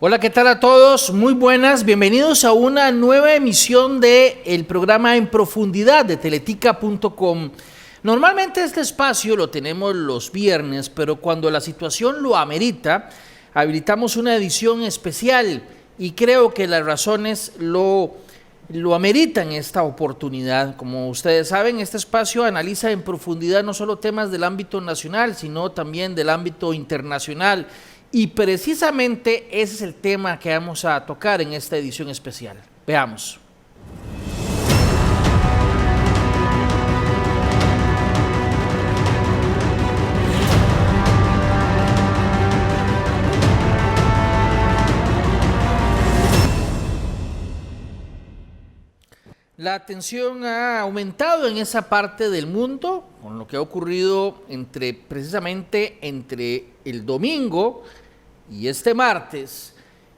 Hola, ¿qué tal a todos? Muy buenas, bienvenidos a una nueva emisión del programa En Profundidad de Teletica.com. Normalmente este espacio lo tenemos los viernes, pero cuando la situación lo amerita, habilitamos una edición especial y creo que las razones lo ameritan esta oportunidad. Como ustedes saben, este espacio analiza en profundidad no solo temas del ámbito nacional, sino también del ámbito internacional. Y precisamente ese es el tema que vamos a tocar en esta edición especial. Veamos. La tensión ha aumentado en esa parte del mundo, con lo que ha ocurrido precisamente entre el domingo y este martes,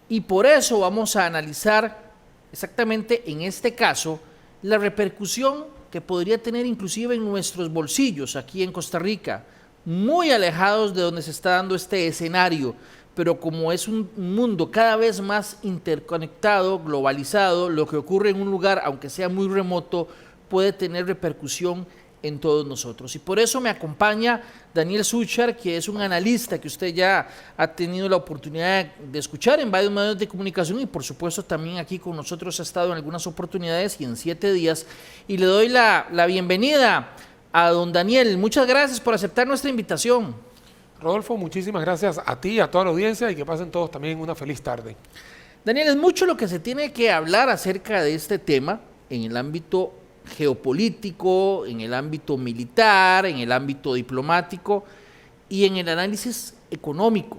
y por eso vamos a analizar exactamente en este caso la repercusión que podría tener inclusive en nuestros bolsillos aquí en Costa Rica, muy alejados de donde se está dando este escenario, pero como es un mundo cada vez más interconectado, globalizado, lo que ocurre en un lugar, aunque sea muy remoto, puede tener repercusión en todos nosotros. Y por eso me acompaña Daniel Suchar, que es un analista que usted ya ha tenido la oportunidad de escuchar en varios medios de comunicación y por supuesto también aquí con nosotros ha estado en algunas oportunidades y en 7 días. Y le doy la bienvenida a don Daniel. Muchas gracias por aceptar nuestra invitación. Rodolfo, muchísimas gracias a ti, a toda la audiencia y que pasen todos también una feliz tarde. Daniel, es mucho lo que se tiene que hablar acerca de este tema en el ámbito geopolítico, en el ámbito militar, en el ámbito diplomático y en el análisis económico.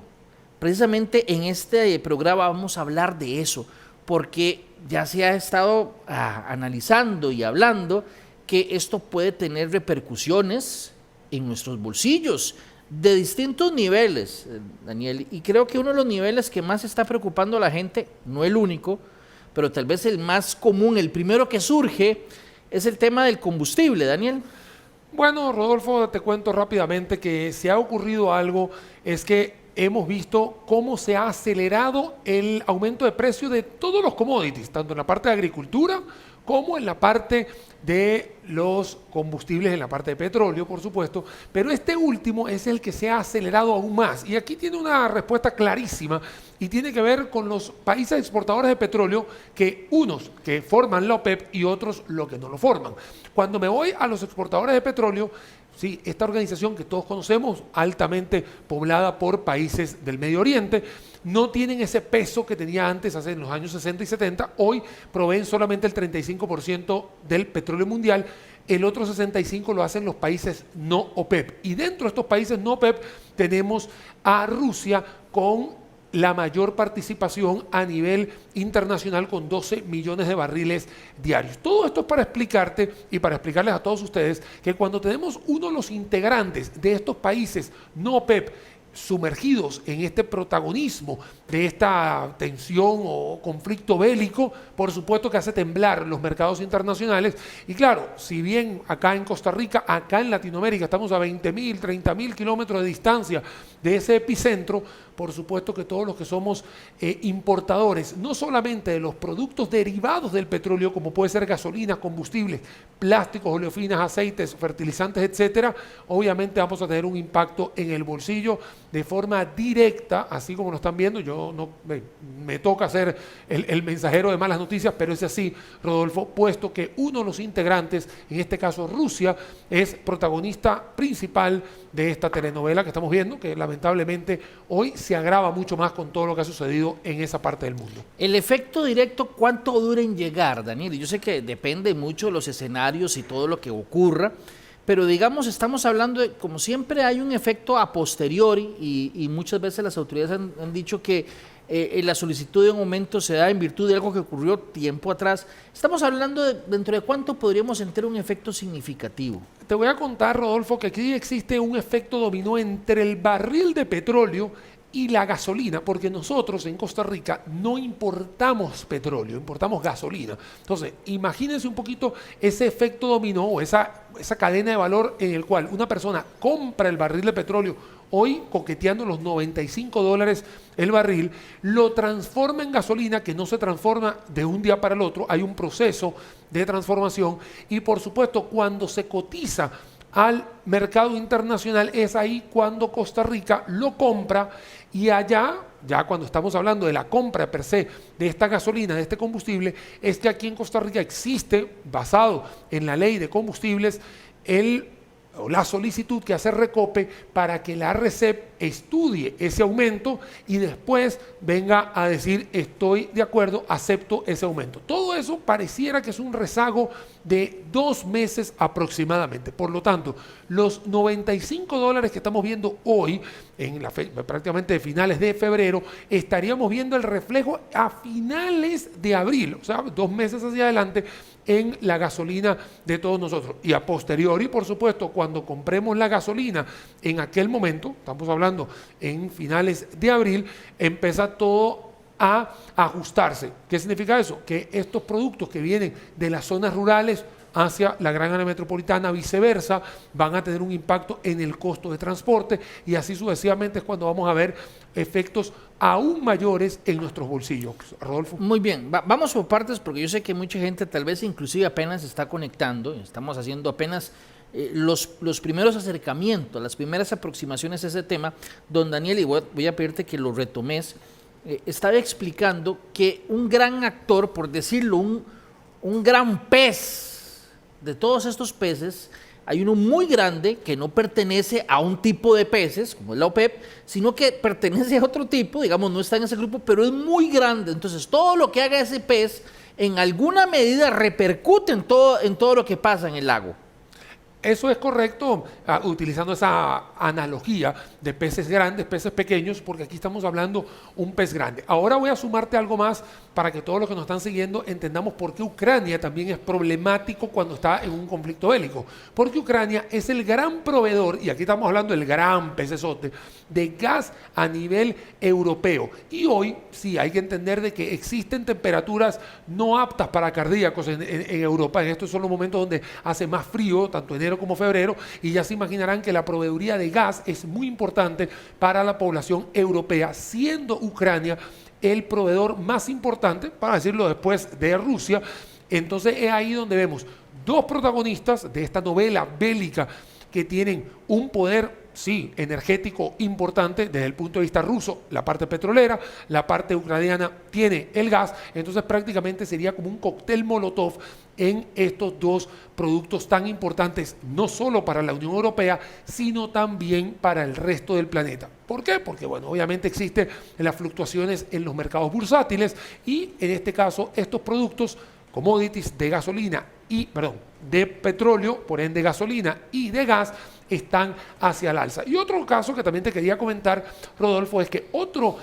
Precisamente en este programa vamos a hablar de eso, porque ya se ha estado analizando y hablando que esto puede tener repercusiones en nuestros bolsillos de distintos niveles, Daniel, y creo que uno de los niveles que más está preocupando a la gente, no el único, pero tal vez el más común, el primero que surge, es el tema del combustible, Daniel. Bueno, Rodolfo, te cuento rápidamente que si ha ocurrido algo es que hemos visto cómo se ha acelerado el aumento de precio de todos los commodities, tanto en la parte de agricultura como en la parte de los combustibles, en la parte de petróleo, por supuesto, pero este último es el que se ha acelerado aún más. Y aquí tiene una respuesta clarísima y tiene que ver con los países exportadores de petróleo, que unos que forman la OPEP y otros los que no lo forman. Cuando me voy a los exportadores de petróleo, sí, esta organización que todos conocemos, altamente poblada por países del Medio Oriente, no tienen ese peso que tenía antes, hace en los años 60 y 70. Hoy proveen solamente el 35% del petróleo mundial, el otro 65% lo hacen los países no OPEP. Y dentro de estos países no OPEP tenemos a Rusia con la mayor participación a nivel internacional con 12 millones de barriles diarios. Todo esto es para explicarte y para explicarles a todos ustedes que cuando tenemos uno de los integrantes de estos países no OPEP sumergidos en este protagonismo de esta tensión o conflicto bélico, por supuesto que hace temblar los mercados internacionales. Y claro, si bien acá en Costa Rica, acá en Latinoamérica estamos a 20.000, 30.000 kilómetros de distancia de ese epicentro, por supuesto que todos los que somos importadores, no solamente de los productos derivados del petróleo, como puede ser gasolina, combustibles, plásticos, oleofinas, aceites, fertilizantes, etcétera, obviamente vamos a tener un impacto en el bolsillo de forma directa, así como lo están viendo. Yo no me toca ser el mensajero de malas noticias, pero es así, Rodolfo, puesto que uno de los integrantes, en este caso Rusia, es protagonista principal de esta telenovela que estamos viendo, que lamentablemente hoy se agrava mucho más con todo lo que ha sucedido en esa parte del mundo. El efecto directo, ¿cuánto dura en llegar, Daniel? Yo sé que depende mucho de los escenarios y todo lo que ocurra, pero digamos, estamos hablando de, como siempre hay un efecto a posteriori y muchas veces las autoridades han dicho que la solicitud de un aumento se da en virtud de algo que ocurrió tiempo atrás. Estamos hablando de dentro de cuánto podríamos sentir un efecto significativo. Te voy a contar, Rodolfo, que aquí existe un efecto dominó entre el barril de petróleo y la gasolina, porque nosotros en Costa Rica no importamos petróleo, importamos gasolina. Entonces, imagínense un poquito ese efecto dominó o esa cadena de valor en el cual una persona compra el barril de petróleo hoy coqueteando los $95 el barril, lo transforma en gasolina, que no se transforma de un día para el otro, hay un proceso de transformación y por supuesto cuando se cotiza al mercado internacional es ahí cuando Costa Rica lo compra y allá, ya cuando estamos hablando de la compra per se de esta gasolina, de este combustible, es que aquí en Costa Rica existe, basado en la ley de combustibles, la solicitud que hace Recope para que la RECEP estudie ese aumento y después venga a decir estoy de acuerdo, acepto ese aumento. Todo eso pareciera que es un rezago de 2 meses aproximadamente. Por lo tanto, los $95 que estamos viendo hoy, prácticamente de finales de febrero, estaríamos viendo el reflejo a finales de abril, o sea, 2 meses hacia adelante, en la gasolina de todos nosotros. Y a posteriori, por supuesto, cuando compremos la gasolina en aquel momento, estamos hablando en finales de abril, empieza todo a ajustarse. ¿Qué significa eso? Que estos productos que vienen de las zonas rurales hacia la gran área metropolitana, viceversa, van a tener un impacto en el costo de transporte y así sucesivamente es cuando vamos a ver efectos aún mayores en nuestros bolsillos. Rodolfo. Muy bien, vamos por partes porque yo sé que mucha gente tal vez inclusive apenas se está conectando, estamos haciendo apenas los primeros acercamientos, las primeras aproximaciones a ese tema. Don Daniel, y voy a pedirte que lo retomes, estaba explicando que un gran actor, por decirlo, un gran pez de todos estos peces, hay uno muy grande que no pertenece a un tipo de peces, como es la OPEP, sino que pertenece a otro tipo, digamos, no está en ese grupo, pero es muy grande. Entonces, todo lo que haga ese pez, en alguna medida repercute en todo lo que pasa en el lago. Eso es correcto, utilizando esa analogía de peces grandes, peces pequeños, porque aquí estamos hablando un pez grande. Ahora voy a sumarte algo más para que todos los que nos están siguiendo entendamos por qué Ucrania también es problemático cuando está en un conflicto bélico. Porque Ucrania es el gran proveedor, y aquí estamos hablando del gran pecesote, de gas a nivel europeo. Y hoy sí hay que entender de que existen temperaturas no aptas para cardíacos en Europa. En estos son los momentos donde hace más frío, tanto enero como febrero, y ya se imaginarán que la proveeduría de gas es muy importante para la población europea, siendo Ucrania el proveedor más importante, para decirlo después, de Rusia. Entonces es ahí donde vemos 2 protagonistas de esta novela bélica que tienen un poder, sí, energético importante desde el punto de vista ruso, la parte petrolera, la parte ucraniana tiene el gas, entonces prácticamente sería como un cóctel molotov en estos 2 productos tan importantes, no solo para la Unión Europea, sino también para el resto del planeta. ¿Por qué? Porque, bueno, obviamente existen las fluctuaciones en los mercados bursátiles y en este caso estos productos, commodities de gasolina de petróleo, por ende gasolina y de gas, están hacia el alza. Y otro caso que también te quería comentar, Rodolfo, es que otro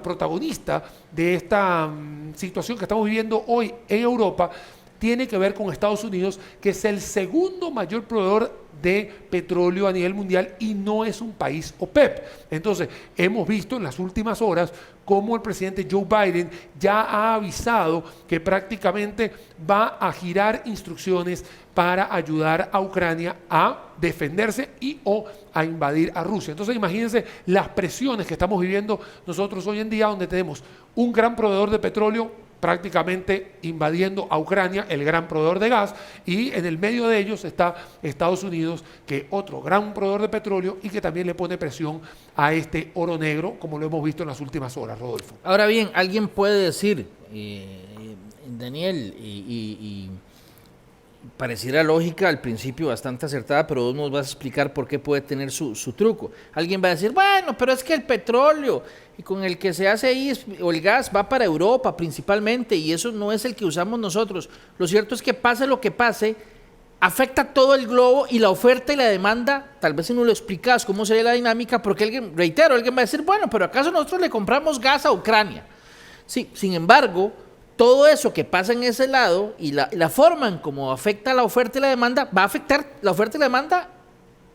protagonista de esta situación que estamos viviendo hoy en Europa tiene que ver con Estados Unidos, que es el segundo mayor proveedor de petróleo a nivel mundial y no es un país OPEP. Entonces, hemos visto en las últimas horas cómo el presidente Joe Biden ya ha avisado que prácticamente va a girar instrucciones para ayudar a Ucrania a defenderse y o a invadir a Rusia. Entonces, imagínense las presiones que estamos viviendo nosotros hoy en día, donde tenemos un gran proveedor de petróleo prácticamente invadiendo a Ucrania, el gran proveedor de gas, y en el medio de ellos está Estados Unidos, que otro gran proveedor de petróleo y que también le pone presión a este oro negro, como lo hemos visto en las últimas horas, Rodolfo. Ahora bien, alguien puede decir, Daniel, y pareciera lógica al principio, bastante acertada, pero vos nos vas a explicar por qué puede tener su truco. Alguien va a decir, bueno, pero es que el petróleo y con el que se hace ahí, o el gas, va para Europa principalmente, y eso no es el que usamos nosotros. Lo cierto es que pase lo que pase, afecta todo el globo y la oferta y la demanda, tal vez si no lo explicas cómo sería la dinámica, porque alguien va a decir, bueno, pero ¿acaso nosotros le compramos gas a Ucrania? Sí, sin embargo, todo eso que pasa en ese lado y la forma en cómo afecta la oferta y la demanda, va a afectar la oferta y la demanda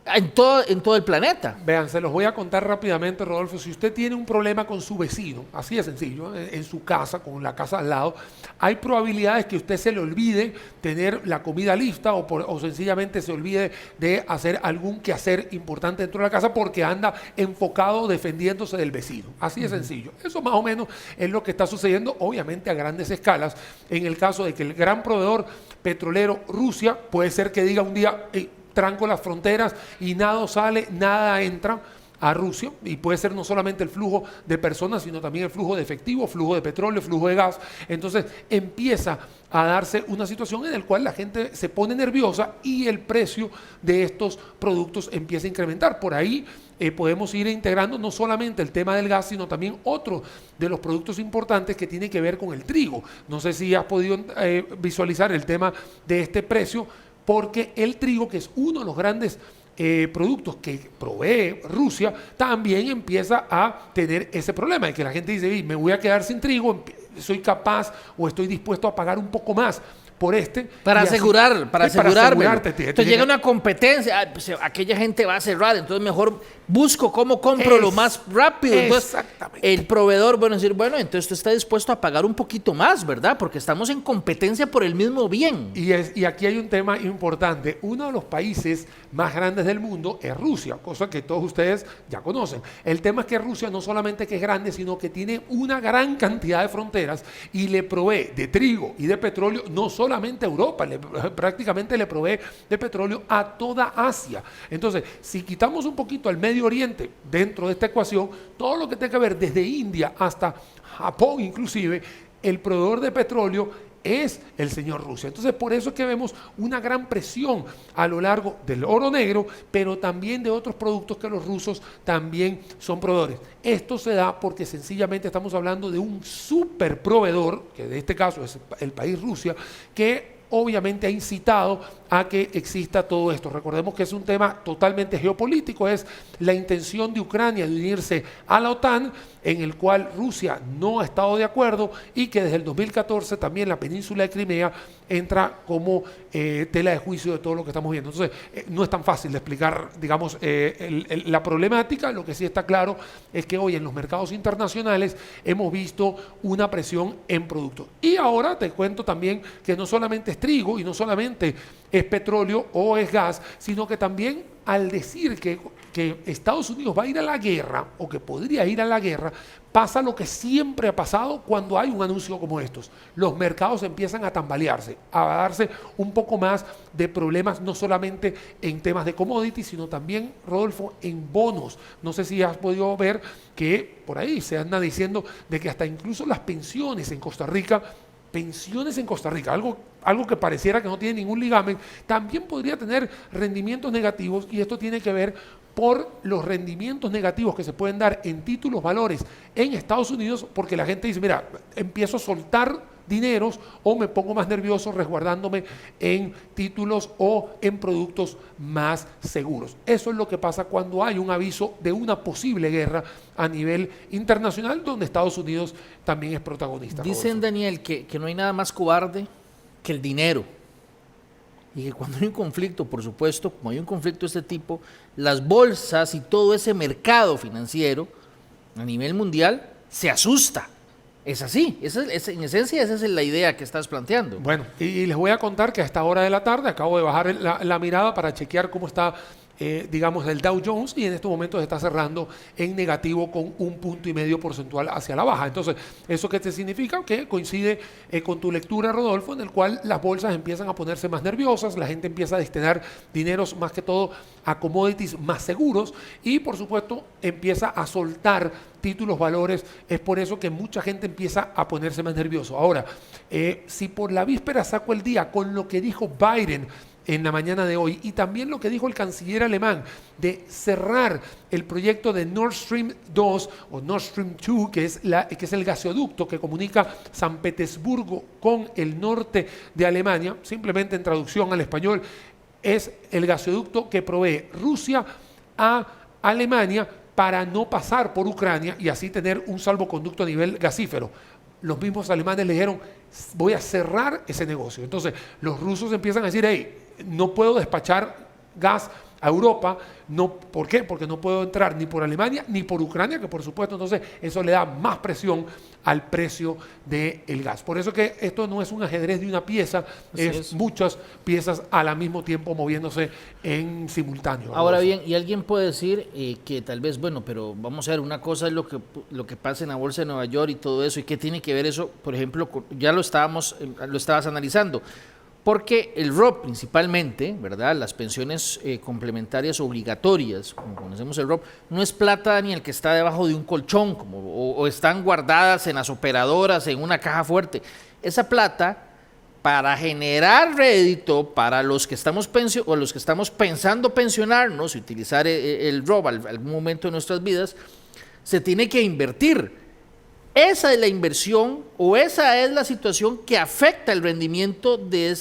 en todo el planeta. Vean, se los voy a contar rápidamente, Rodolfo. Si usted tiene un problema con su vecino, así de sencillo, en su casa, con la casa al lado, hay probabilidades que usted se le olvide tener la comida lista o sencillamente se olvide de hacer algún quehacer importante dentro de la casa porque anda enfocado defendiéndose del vecino. Así de sencillo. Eso más o menos es lo que está sucediendo, obviamente a grandes escalas. En el caso de que el gran proveedor petrolero Rusia, puede ser que diga un día: tranco las fronteras y nada sale, nada entra a Rusia, y puede ser no solamente el flujo de personas, sino también el flujo de efectivo, flujo de petróleo, flujo de gas. Entonces empieza a darse una situación en la cual la gente se pone nerviosa y el precio de estos productos empieza a incrementar. Por ahí podemos ir integrando no solamente el tema del gas, sino también otro de los productos importantes que tiene que ver con el trigo. No sé si has podido visualizar el tema de este precio, porque el trigo, que es uno de los grandes productos que provee Rusia, también empieza a tener ese problema de que la gente dice: me voy a quedar sin trigo, soy capaz o estoy dispuesto a pagar un poco más por para asegurarme. Entonces llega una competencia, pues, aquella gente va a cerrar, entonces mejor busco cómo compro lo más rápido. Entonces el proveedor, entonces tú estás dispuesto a pagar un poquito más, ¿verdad? Porque estamos en competencia por el mismo bien. Y aquí hay un tema importante. Uno de los países más grandes del mundo es Rusia, cosa que todos ustedes ya conocen. El tema es que Rusia no solamente que es grande, sino que tiene una gran cantidad de fronteras y le provee de trigo y de petróleo no solamente a Europa, prácticamente le provee de petróleo a toda Asia. Entonces, si quitamos un poquito al Medio Oriente dentro de esta ecuación, todo lo que tenga que ver desde India hasta Japón inclusive, el proveedor de petróleo es el señor Rusia. Entonces, por eso es que vemos una gran presión a lo largo del oro negro, pero también de otros productos que los rusos también son proveedores. Esto se da porque sencillamente estamos hablando de un super proveedor, que en este caso es el país Rusia, que obviamente ha incitado a que exista todo esto. Recordemos que es un tema totalmente geopolítico, es la intención de Ucrania de unirse a la OTAN, en el cual Rusia no ha estado de acuerdo, y que desde el 2014 también la península de Crimea entra como tela de juicio de todo lo que estamos viendo. Entonces, no es tan fácil de explicar, digamos, la problemática. Lo que sí está claro es que hoy en los mercados internacionales hemos visto una presión en productos. Y ahora te cuento también que no solamente es trigo y no solamente es petróleo o es gas, sino que también al decir que Estados Unidos va a ir a la guerra o que podría ir a la guerra, pasa lo que siempre ha pasado cuando hay un anuncio como estos. Los mercados empiezan a tambalearse, a darse un poco más de problemas, no solamente en temas de commodities, sino también, Rodolfo, en bonos. No sé si has podido ver que por ahí se anda diciendo de que hasta incluso las pensiones en Costa Rica, algo que pareciera que no tiene ningún ligamen, también podría tener rendimientos negativos, y esto tiene que ver por los rendimientos negativos que se pueden dar en títulos valores en Estados Unidos, porque la gente dice: mira, empiezo a soltar dineros o me pongo más nervioso resguardándome en títulos o en productos más seguros. Eso es lo que pasa cuando hay un aviso de una posible guerra a nivel internacional, donde Estados Unidos también es protagonista. Dicen, Daniel, que no hay nada más cobarde que el dinero. Y que cuando hay un conflicto, por supuesto, como hay un conflicto de este tipo, las bolsas y todo ese mercado financiero a nivel mundial se asusta. Es así, en esencia esa es la idea que estás planteando. Bueno, y les voy a contar que a esta hora de la tarde acabo de bajar la mirada para chequear cómo está, digamos, el Dow Jones, y en estos momentos está cerrando en negativo con 1,5 puntos porcentual hacia la baja. Entonces, ¿eso qué te significa? Que coincide con tu lectura, Rodolfo, en el cual las bolsas empiezan a ponerse más nerviosas, la gente empieza a destinar dineros más que todo a commodities más seguros, y por supuesto empieza a soltar títulos valores. Es por eso que mucha gente empieza a ponerse más nervioso. Ahora, si por la víspera saco el día con lo que dijo Biden en la mañana de hoy, y también lo que dijo el canciller alemán de cerrar el proyecto de Nord Stream 2 o Nord Stream 2, que es el gasoducto que comunica San Petersburgo con el norte de Alemania. Simplemente en traducción al español, es el gasoducto que provee Rusia a Alemania para no pasar por Ucrania y así tener un salvoconducto a nivel gasífero. Los mismos alemanes le dijeron: voy a cerrar ese negocio. Entonces los rusos empiezan a decir: hey, no puedo despachar gas a Europa. No, ¿por qué? Porque no puedo entrar ni por Alemania ni por Ucrania, que por supuesto entonces eso le da más presión al precio del gas. Por eso que esto no es un ajedrez de una pieza, es muchas piezas al mismo tiempo moviéndose en simultáneo. Ahora bien, y alguien puede decir que tal vez, bueno, pero vamos a ver, una cosa es lo que pasa en la Bolsa de Nueva York y todo eso, y qué tiene que ver eso, por ejemplo, ya lo estabas analizando. Porque el ROP principalmente, ¿verdad? Las pensiones complementarias obligatorias, como conocemos el ROP, no es plata ni el que está debajo de un colchón o están guardadas en las operadoras, en una caja fuerte. Esa plata, para generar rédito para los que estamos pensando pensionarnos y utilizar el ROP en algún momento de nuestras vidas, se tiene que invertir. Esa es la inversión o esa es la situación que afecta el rendimiento de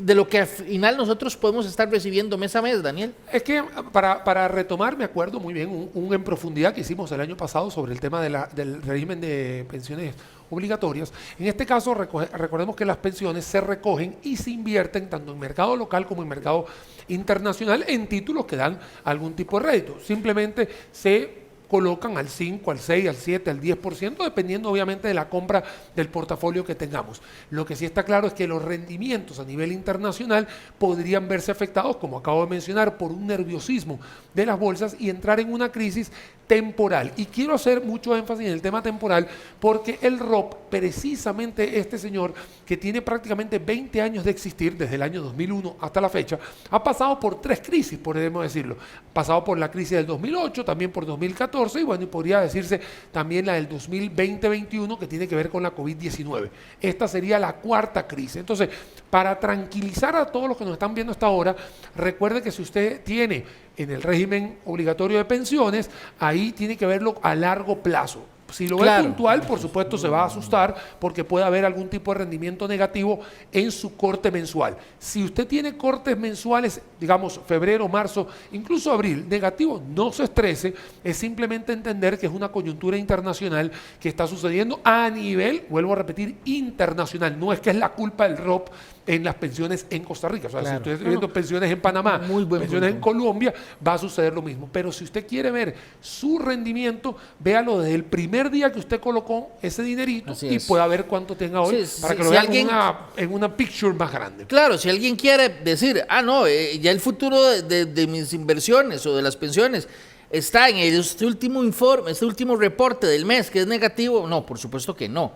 lo que al final nosotros podemos estar recibiendo mes a mes, Daniel. Es que para retomar, me acuerdo muy bien un en profundidad que hicimos el año pasado sobre el tema del régimen de pensiones obligatorias. En este caso, recordemos que las pensiones se recogen y se invierten tanto en mercado local como en mercado internacional en títulos que dan algún tipo de rédito. Simplemente se colocan al 5, al 6, al 7, al 10%, dependiendo obviamente de la compra del portafolio que tengamos. Lo que sí está claro es que los rendimientos a nivel internacional podrían verse afectados, como acabo de mencionar, por un nerviosismo de las bolsas y entrar en una crisis temporal. Y quiero hacer mucho énfasis en el tema temporal porque el ROP, precisamente este señor que tiene prácticamente 20 años de existir, desde el año 2001 hasta la fecha, ha pasado por 3 crisis, podemos decirlo. Ha pasado por la crisis del 2008, también por 2014, y bueno, y podría decirse también la del 2020-21 que tiene que ver con la COVID-19. Esta sería la 4ª crisis. Entonces, para tranquilizar a todos los que nos están viendo hasta ahora, recuerde que si usted tiene en el régimen obligatorio de pensiones, ahí tiene que verlo a largo plazo. Si lo ve puntual, por supuesto se va a asustar porque puede haber algún tipo de rendimiento negativo en su corte mensual. Si usted tiene cortes mensuales, digamos febrero, marzo, incluso abril, negativos, no se estrese, es simplemente entender que es una coyuntura internacional que está sucediendo a nivel, vuelvo a repetir, internacional. No es que es la culpa del ROP en las pensiones en Costa Rica. O sea, si usted está viendo pensiones en Panamá, pensiones en Colombia, va a suceder lo mismo. Pero si usted quiere ver su rendimiento, véalo desde el primer día que usted colocó ese dinerito y pueda ver cuánto tenga hoy para que lo vea en una picture más grande. Claro, si alguien quiere decir, ya el futuro de mis inversiones o de las pensiones está en este último informe, este último reporte del mes que es negativo, no, por supuesto que no.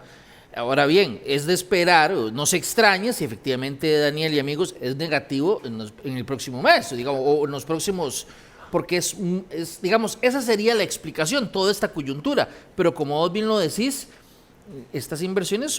Ahora bien, es de esperar, no se extrañe si efectivamente, Daniel y amigos, es negativo en el próximo mes, digamos, o en los próximos, porque digamos, esa sería la explicación, toda esta coyuntura. Pero como vos bien lo decís, estas inversiones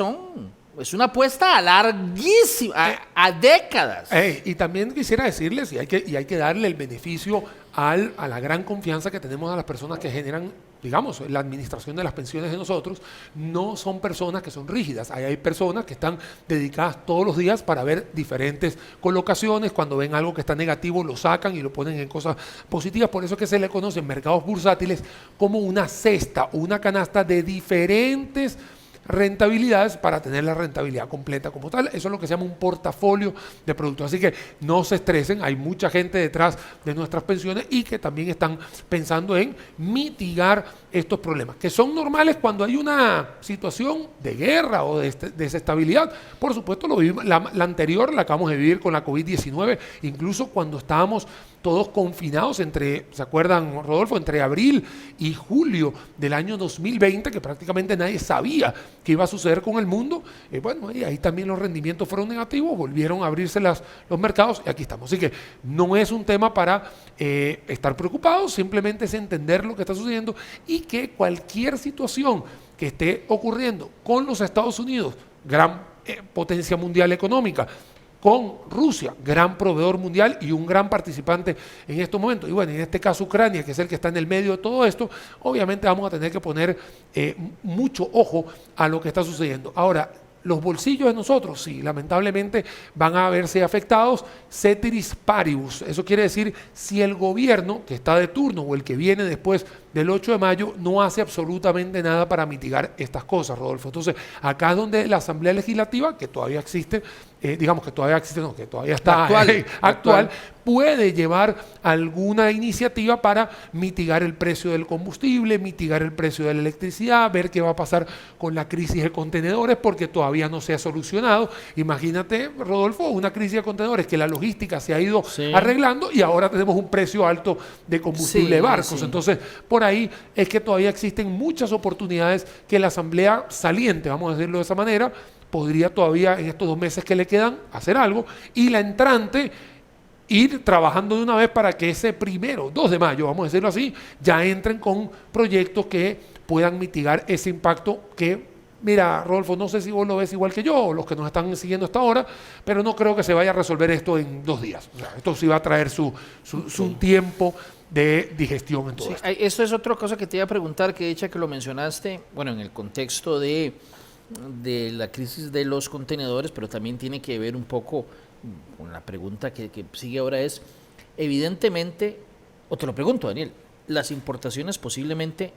es una apuesta a larguísima, a décadas. Y también quisiera decirles, y hay que darle el beneficio a la gran confianza que tenemos a las personas que generan, digamos, la administración de las pensiones de nosotros. No son personas que son rígidas. Hay personas que están dedicadas todos los días para ver diferentes colocaciones. Cuando ven algo que está negativo, lo sacan y lo ponen en cosas positivas. Por eso es que se le conoce en mercados bursátiles como una cesta, una canasta de diferentes rentabilidades para tener la rentabilidad completa como tal. Eso es lo que se llama un portafolio de productos. Así que no se estresen, hay mucha gente detrás de nuestras pensiones y que también están pensando en mitigar estos problemas, que son normales cuando hay una situación de guerra o de desestabilidad. Por supuesto, lo vivimos, la anterior la acabamos de vivir con la COVID-19, incluso cuando estábamos todos confinados ¿se acuerdan, Rodolfo? Entre abril y julio del año 2020, que prácticamente nadie sabía qué iba a suceder con el mundo. Bueno, ahí también los rendimientos fueron negativos, volvieron a abrirse los mercados y aquí estamos. Así que no es un tema para estar preocupados, simplemente es entender lo que está sucediendo y que cualquier situación que esté ocurriendo con los Estados Unidos, gran potencia mundial económica, con Rusia, gran proveedor mundial y un gran participante en estos momentos. Y bueno, en este caso Ucrania, que es el que está en el medio de todo esto, obviamente vamos a tener que poner mucho ojo a lo que está sucediendo. Ahora, los bolsillos de nosotros, sí, lamentablemente van a verse afectados, ceteris paribus. Eso quiere decir, si el gobierno que está de turno o el que viene después del 8 de mayo no hace absolutamente nada para mitigar estas cosas, Rodolfo. Entonces, acá es donde la Asamblea Legislativa, que todavía existe digamos que todavía existe, no, que todavía está actual, puede llevar alguna iniciativa para mitigar el precio del combustible, mitigar el precio de la electricidad, ver qué va a pasar con la crisis de contenedores, porque todavía no se ha solucionado. Imagínate, Rodolfo, una crisis de contenedores que la logística se ha ido arreglando y ahora tenemos un precio alto de combustible de barcos. Entonces, por ahí es que todavía existen muchas oportunidades que la Asamblea saliente, vamos a decirlo de esa manera, podría todavía en estos 2 meses que le quedan hacer algo, y la entrante ir trabajando de una vez para que ese 2 de mayo, vamos a decirlo así, ya entren con proyectos que puedan mitigar ese impacto que, mira, Rodolfo, no sé si vos lo ves igual que yo, o los que nos están siguiendo hasta ahora, pero no creo que se vaya a resolver esto en 2 días. O sea, esto sí va a traer su tiempo de digestión en todo esto. Esto es otra cosa que te iba a preguntar, que dicha que lo mencionaste, bueno, en el contexto de la crisis de los contenedores, pero también tiene que ver un poco con la pregunta que sigue ahora es, evidentemente, o te lo pregunto, Daniel, las importaciones posiblemente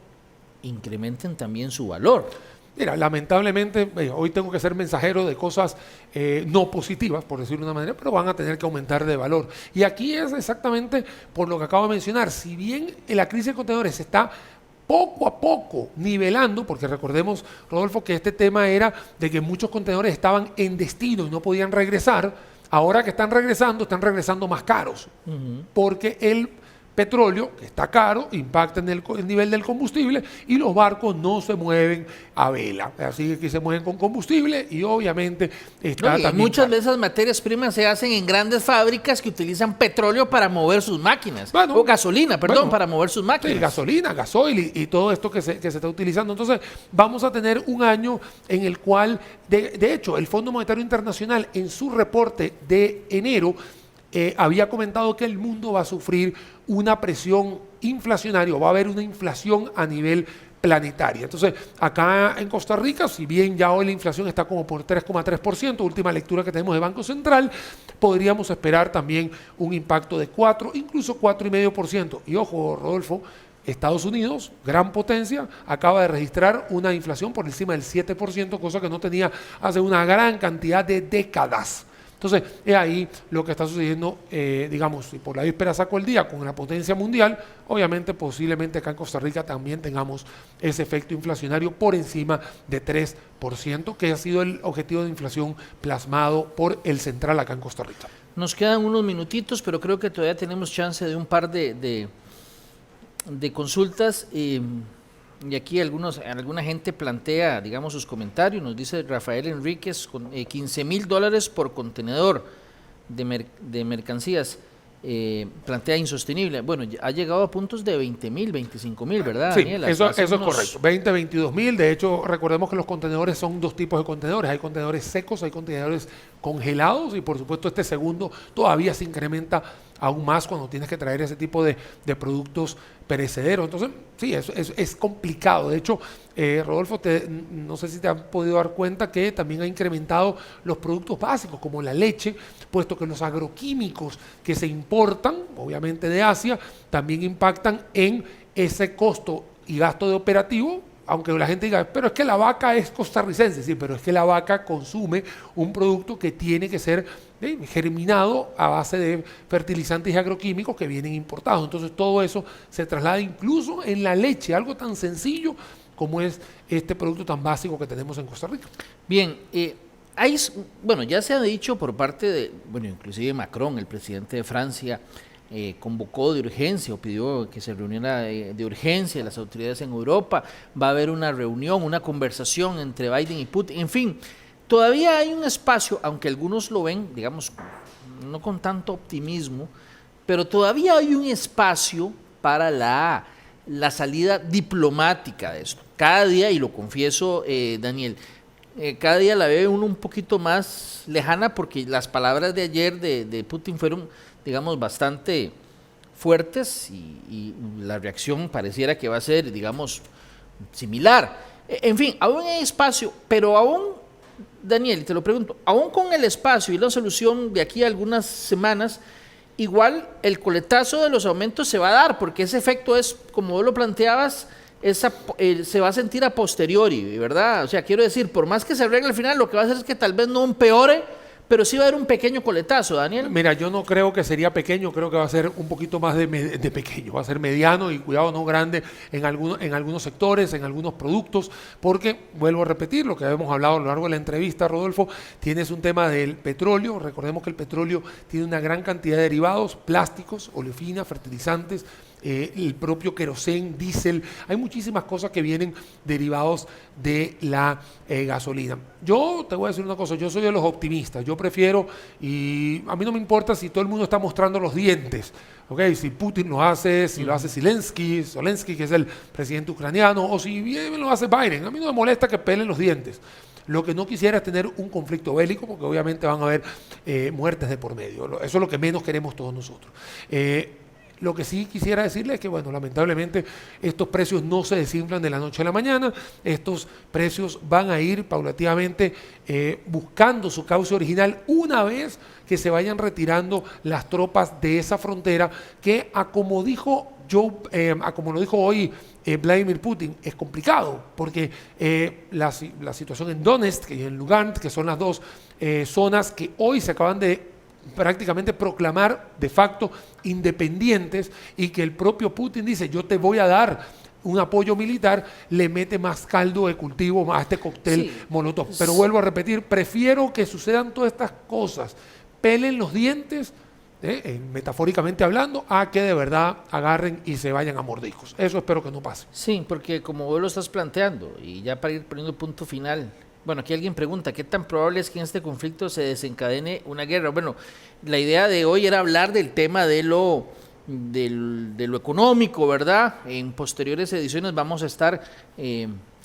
incrementen también su valor. Mira, lamentablemente, hoy tengo que ser mensajero de cosas no positivas, por decirlo de una manera, pero van a tener que aumentar de valor. Y aquí es exactamente por lo que acabo de mencionar. Si bien la crisis de contenedores está poco a poco nivelando, porque recordemos, Rodolfo, que este tema era de que muchos contenedores estaban en destino y no podían regresar. Ahora que están regresando más caros, porque el petróleo, que está caro, impacta en el nivel del combustible y los barcos no se mueven a vela. Así que aquí se mueven con combustible y obviamente está también muchas caro. de esas materias primas se hacen en grandes fábricas que utilizan petróleo para mover sus máquinas. O gasolina, perdón, para mover sus máquinas. Sí, gasolina, gasoil y todo esto que se está utilizando. Entonces, vamos a tener un año en el cual, de hecho, el Fondo Monetario Internacional en su reporte de enero había comentado que el mundo va a sufrir una presión inflacionaria, va a haber una inflación a nivel planetaria. Entonces, acá en Costa Rica, si bien ya hoy la inflación está como por 3,3%, última lectura que tenemos de Banco Central, podríamos esperar también un impacto de 4, incluso 4,5%. Y ojo, Rodolfo, Estados Unidos, gran potencia, acaba de registrar una inflación por encima del 7%, cosa que no tenía hace una gran cantidad de décadas. Entonces, es ahí lo que está sucediendo, digamos, si por la víspera saco el día con la potencia mundial, obviamente, posiblemente acá en Costa Rica también tengamos ese efecto inflacionario por encima de 3%, que ha sido el objetivo de inflación plasmado por el Central acá en Costa Rica. Nos quedan unos minutitos, pero creo que todavía tenemos chance de un par de consultas. Y aquí alguna gente plantea, digamos, sus comentarios. Nos dice Rafael Enríquez, con $15,000 por contenedor de mercancías. Plantea insostenible. Bueno, ha llegado a puntos de 20,000, 25,000, ¿verdad, sí, Daniel? Eso es correcto. 20, 22,000. De hecho, recordemos que los contenedores son 2 tipos de contenedores. Hay contenedores secos, hay contenedores congelados y, por supuesto, este segundo todavía se incrementa aún más cuando tienes que traer ese tipo de productos perecederos. Entonces, sí, es complicado. De hecho, Rodolfo, no sé si te han podido dar cuenta que también ha incrementado los productos básicos como la leche, puesto que los agroquímicos que se importan, obviamente de Asia, también impactan en ese costo y gasto de operativo. Aunque la gente diga, pero es que la vaca es costarricense, sí, pero es que la vaca consume un producto que tiene que ser germinado a base de fertilizantes y agroquímicos que vienen importados. Entonces todo eso se traslada incluso en la leche, algo tan sencillo como es este producto tan básico que tenemos en Costa Rica. Bien, ya se ha dicho por parte de, inclusive Macron, el presidente de Francia, convocó de urgencia o pidió que se reuniera de urgencia las autoridades en Europa. Va a haber una reunión, una conversación entre Biden y Putin. En fin, todavía hay un espacio, aunque algunos lo ven, digamos, no con tanto optimismo, pero todavía hay un espacio para la salida diplomática de esto. Cada día, y lo confieso, Daniel, cada día la ve uno un poquito más lejana porque las palabras de ayer de Putin fueron, digamos, bastante fuertes y la reacción pareciera que va a ser, digamos, similar. En fin, aún hay espacio, pero aún, Daniel, te lo pregunto, aún con el espacio y la solución de aquí a algunas semanas, igual el coletazo de los aumentos se va a dar, porque ese efecto es, como vos lo planteabas, se va a sentir a posteriori, ¿verdad? O sea, quiero decir, por más que se arregle al final, lo que va a hacer es que tal vez no empeore, pero sí va a haber un pequeño coletazo, Daniel. Mira, yo no creo que sería pequeño, creo que va a ser un poquito más de pequeño, va a ser mediano y cuidado no grande en algunos sectores, en algunos productos, porque, vuelvo a repetir, lo que hemos hablado a lo largo de la entrevista, Rodolfo, tienes un tema del petróleo, recordemos que el petróleo tiene una gran cantidad de derivados, plásticos, oleofina, fertilizantes, el propio querosén, diésel, hay muchísimas cosas que vienen derivados de la gasolina. Yo te voy a decir una cosa, yo soy de los optimistas, yo prefiero, y a mí no me importa si todo el mundo está mostrando los dientes, ¿okay? Si Putin lo hace, si lo hace Zelensky, que es el presidente ucraniano, o si bien lo hace Biden, a mí no me molesta que pelen los dientes. Lo que no quisiera es tener un conflicto bélico, porque obviamente van a haber muertes de por medio, eso es lo que menos queremos todos nosotros. Lo que sí quisiera decirles es que, bueno, lamentablemente estos precios no se desinflan de la noche a la mañana, estos precios van a ir paulativamente buscando su cauce original una vez que se vayan retirando las tropas de esa frontera que, como lo dijo hoy Vladimir Putin, es complicado, porque la situación en Donetsk y en Lugansk, que son las dos zonas que hoy se acaban de prácticamente proclamar de facto independientes y que el propio Putin dice yo te voy a dar un apoyo militar, le mete más caldo de cultivo a este cóctel Molotov. Pero vuelvo a repetir, prefiero que sucedan todas estas cosas, pelen los dientes, metafóricamente hablando, a que de verdad agarren y se vayan a mordiscos. Eso espero que no pase. Sí, porque como vos lo estás planteando, y ya para ir poniendo punto final, bueno, aquí alguien pregunta, ¿qué tan probable es que en este conflicto se desencadene una guerra? Bueno, la idea de hoy era hablar del tema de lo económico, ¿verdad? En posteriores ediciones vamos a estar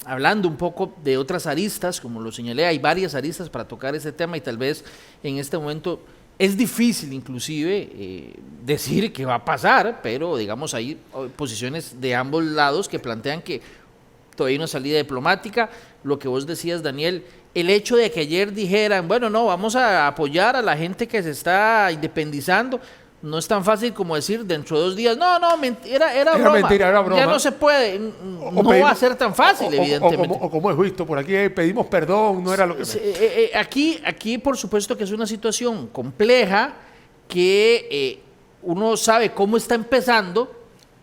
hablando un poco de otras aristas, como lo señalé, hay varias aristas para tocar ese tema y tal vez en este momento es difícil inclusive decir qué va a pasar, pero digamos hay posiciones de ambos lados que plantean que todavía hay una salida diplomática. Lo que vos decías, Daniel, el hecho de que ayer dijeran, bueno, no, vamos a apoyar a la gente que se está independizando, no es tan fácil como decir dentro de 2 días, no, era broma. Mentira, era broma. Ya no se puede, no va a ser tan fácil, evidentemente. O como es visto, por aquí pedimos perdón, no era lo que... Aquí por supuesto que es una situación compleja que uno sabe cómo está empezando,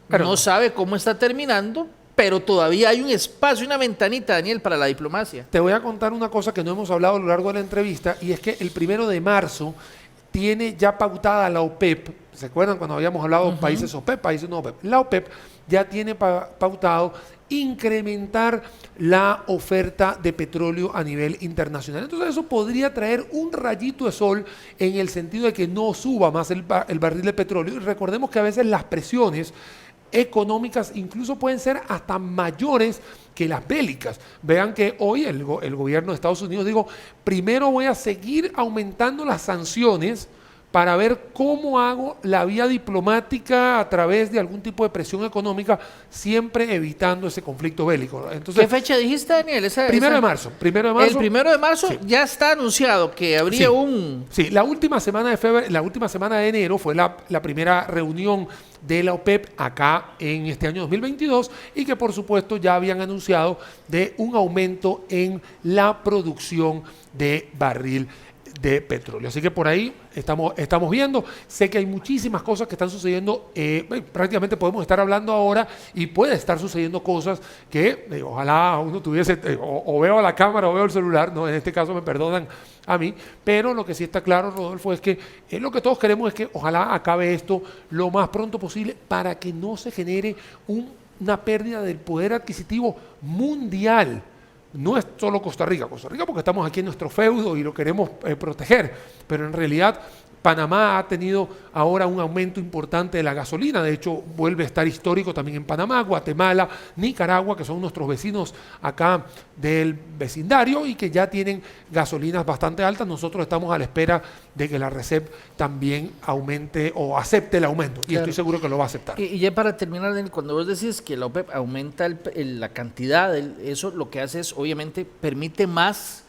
pero no sabe cómo está terminando, pero todavía hay un espacio, una ventanita, Daniel, para la diplomacia. Te voy a contar una cosa que no hemos hablado a lo largo de la entrevista, y es que el 1 de marzo tiene ya pautada la OPEP. ¿Se acuerdan cuando habíamos hablado de países OPEP, países no OPEP? La OPEP ya tiene pautado incrementar la oferta de petróleo a nivel internacional. Entonces eso podría traer un rayito de sol en el sentido de que no suba más el barril de petróleo. Y recordemos que a veces las presiones económicas incluso pueden ser hasta mayores que las bélicas. Vean que hoy el gobierno de Estados Unidos dijo, primero voy a seguir aumentando las sanciones para ver cómo hago la vía diplomática a través de algún tipo de presión económica, siempre evitando ese conflicto bélico. Entonces, ¿qué fecha dijiste, Daniel? 1 de marzo. El 1 de marzo sí. Ya está anunciado que habría Sí, la última semana de enero fue la primera reunión de la OPEP acá en este año 2022 y que por supuesto ya habían anunciado de un aumento en la producción de barril de petróleo. Así que por ahí estamos viendo. Sé que hay muchísimas cosas que están sucediendo. Prácticamente podemos estar hablando ahora y puede estar sucediendo cosas que ojalá uno tuviese, o veo a la cámara o veo el celular, no, en este caso me perdonan a mí, pero lo que sí está claro, Rodolfo, es que lo que todos queremos es que ojalá acabe esto lo más pronto posible para que no se genere una pérdida del poder adquisitivo mundial. No es solo Costa Rica porque estamos aquí en nuestro feudo y lo queremos proteger, pero en realidad Panamá ha tenido ahora un aumento importante de la gasolina, de hecho vuelve a estar histórico también en Panamá, Guatemala, Nicaragua, que son nuestros vecinos acá del vecindario y que ya tienen gasolinas bastante altas. Nosotros estamos a la espera de que la RECEP también aumente o acepte el aumento, y estoy seguro que lo va a aceptar. Y ya para terminar, cuando vos decís que la OPEP aumenta la cantidad, eso lo que hace es, obviamente, permite más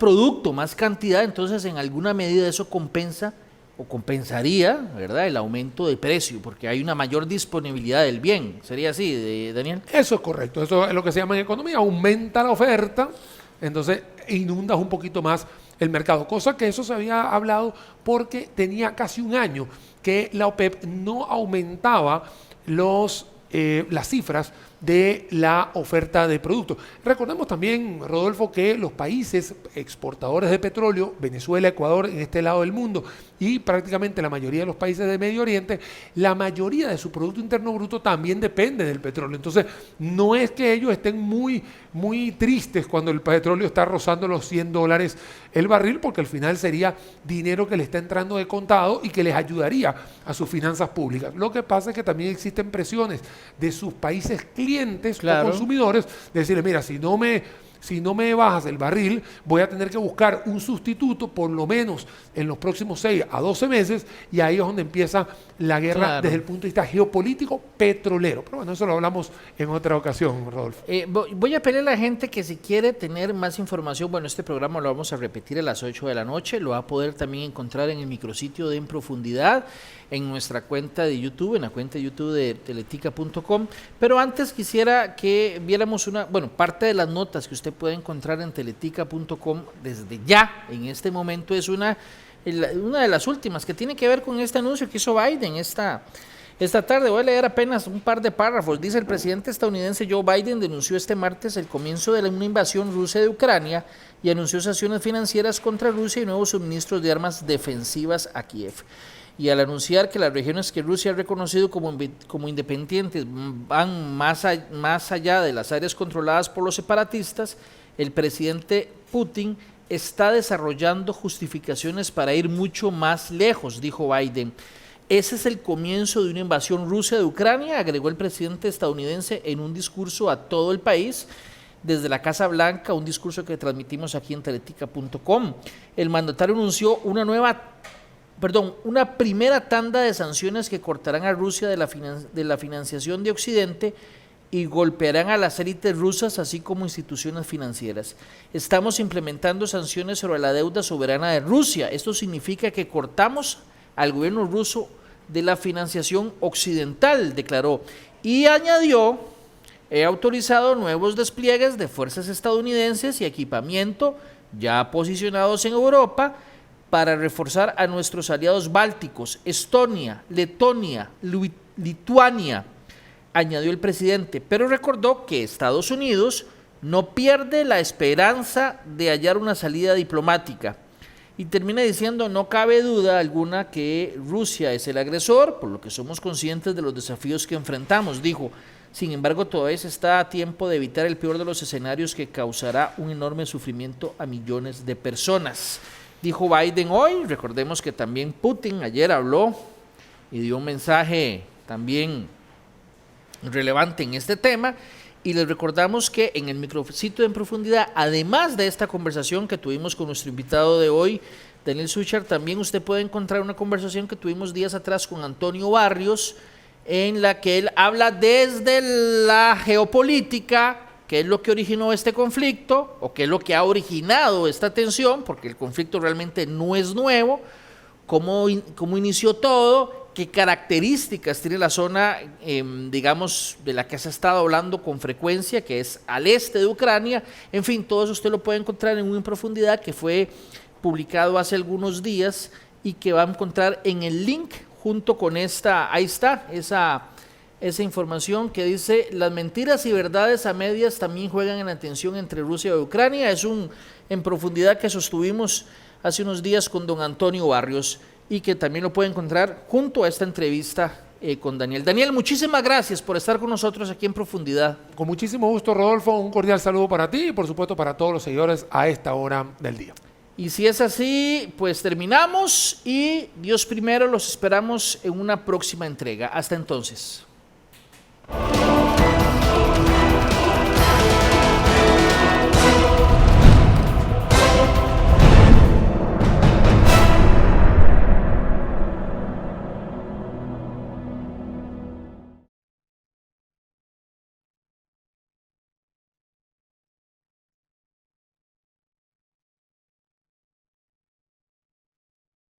producto, más cantidad, entonces en alguna medida eso compensa o compensaría, ¿verdad?, el aumento de precio, porque hay una mayor disponibilidad del bien. ¿Sería así, Daniel? Eso es correcto, eso es lo que se llama en economía, aumenta la oferta, entonces inundas un poquito más el mercado. Cosa que eso se había hablado porque tenía casi un año que la OPEP no aumentaba las cifras de la oferta de productos. Recordemos también, Rodolfo, que los países exportadores de petróleo, Venezuela, Ecuador, en este lado del mundo, y prácticamente la mayoría de los países de Medio Oriente, la mayoría de su Producto Interno Bruto también depende del petróleo. Entonces, no es que ellos estén muy tristes cuando el petróleo está rozando los $100 el barril, porque al final sería dinero que le está entrando de contado y que les ayudaría a sus finanzas públicas. Lo que pasa es que también existen presiones de sus países clientes o consumidores, de decirle, mira, si no me bajas el barril, voy a tener que buscar un sustituto por lo menos en los próximos 6 a 12 meses, y ahí es donde empieza la guerra desde el punto de vista geopolítico petrolero. Pero bueno, eso lo hablamos en otra ocasión, Rodolfo. Voy a pedirle a la gente que si quiere tener más información, bueno, este programa lo vamos a repetir a las 8 de la noche, lo va a poder también encontrar en el micrositio de En Profundidad, en nuestra cuenta de YouTube, en la cuenta de YouTube de teletica.com, pero antes quisiera que viéramos parte de las notas que usted puede encontrar en teletica.com desde ya, en este momento, es una de las últimas que tiene que ver con este anuncio que hizo Biden esta tarde. Voy a leer apenas un par de párrafos. Dice: el presidente estadounidense Joe Biden denunció este martes el comienzo de una invasión rusa de Ucrania y anunció sanciones financieras contra Rusia y nuevos suministros de armas defensivas a Kiev. Y al anunciar que las regiones que Rusia ha reconocido como independientes van más allá de las áreas controladas por los separatistas, el presidente Putin está desarrollando justificaciones para ir mucho más lejos, dijo Biden. Ese es el comienzo de una invasión rusa de Ucrania, agregó el presidente estadounidense en un discurso a todo el país desde la Casa Blanca, un discurso que transmitimos aquí en teletica.com. El mandatario anunció una primera tanda de sanciones que cortarán a Rusia de la financiación de Occidente y golpearán a las élites rusas, así como instituciones financieras. Estamos implementando sanciones sobre la deuda soberana de Rusia. Esto significa que cortamos al gobierno ruso de la financiación occidental, declaró. Y añadió: he autorizado nuevos despliegues de fuerzas estadounidenses y equipamiento ya posicionados en Europa para reforzar a nuestros aliados bálticos, Estonia, Letonia, Lituania, añadió el presidente, pero recordó que Estados Unidos no pierde la esperanza de hallar una salida diplomática. Y termina diciendo: no cabe duda alguna que Rusia es el agresor, por lo que somos conscientes de los desafíos que enfrentamos, dijo. Sin embargo, todavía se está a tiempo de evitar el peor de los escenarios que causará un enorme sufrimiento a millones de personas, dijo Biden hoy. Recordemos que también Putin ayer habló y dio un mensaje también relevante en este tema, y les recordamos que en el micrositio En Profundidad, además de esta conversación que tuvimos con nuestro invitado de hoy, Daniel Suchard, también usted puede encontrar una conversación que tuvimos días atrás con Antonio Barrios, en la que él habla desde la geopolítica, qué es lo que originó este conflicto, o qué es lo que ha originado esta tensión, porque el conflicto realmente no es nuevo, cómo inició todo, qué características tiene la zona, digamos, de la que se ha estado hablando con frecuencia, que es al este de Ucrania. En fin, todo eso usted lo puede encontrar en En Profundidad, que fue publicado hace algunos días y que va a encontrar en el link junto con ahí está, esa información que dice: las mentiras y verdades a medias también juegan en la tensión entre Rusia y Ucrania. Es un En Profundidad que sostuvimos hace unos días con don Antonio Barrios y que también lo puede encontrar junto a esta entrevista con Daniel. Daniel, muchísimas gracias por estar con nosotros aquí En Profundidad. Con muchísimo gusto, Rodolfo, un cordial saludo para ti y por supuesto para todos los seguidores a esta hora del día. Y si es así, pues terminamos y Dios primero, los esperamos en una próxima entrega. Hasta entonces.